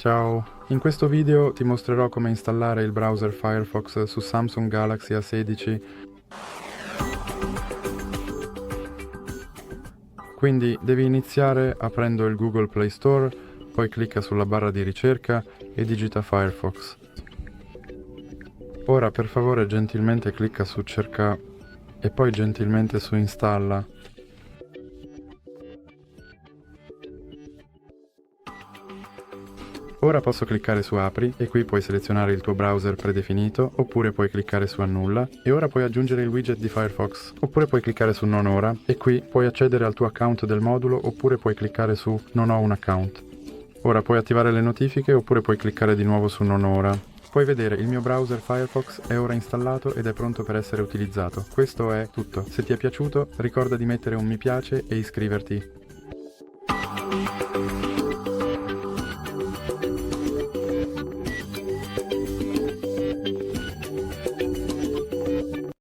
Ciao, in questo video ti mostrerò come installare il browser Firefox su Samsung Galaxy A16. Quindi devi iniziare aprendo il Google Play Store, poi clicca sulla barra di ricerca e digita Firefox. Ora per favore gentilmente clicca su Cerca e poi gentilmente su Installa. Ora posso cliccare su Apri e qui puoi selezionare il tuo browser predefinito oppure puoi cliccare su Annulla e ora puoi aggiungere il widget di Firefox oppure puoi cliccare su Non ora e qui puoi accedere al tuo account del modulo oppure puoi cliccare su Non ho un account. Ora puoi attivare le notifiche oppure puoi cliccare di nuovo su Non ora. Puoi vedere il mio browser Firefox è ora installato ed è pronto per essere utilizzato. Questo è tutto. Se ti è piaciuto ricorda di mettere un mi piace e iscriverti.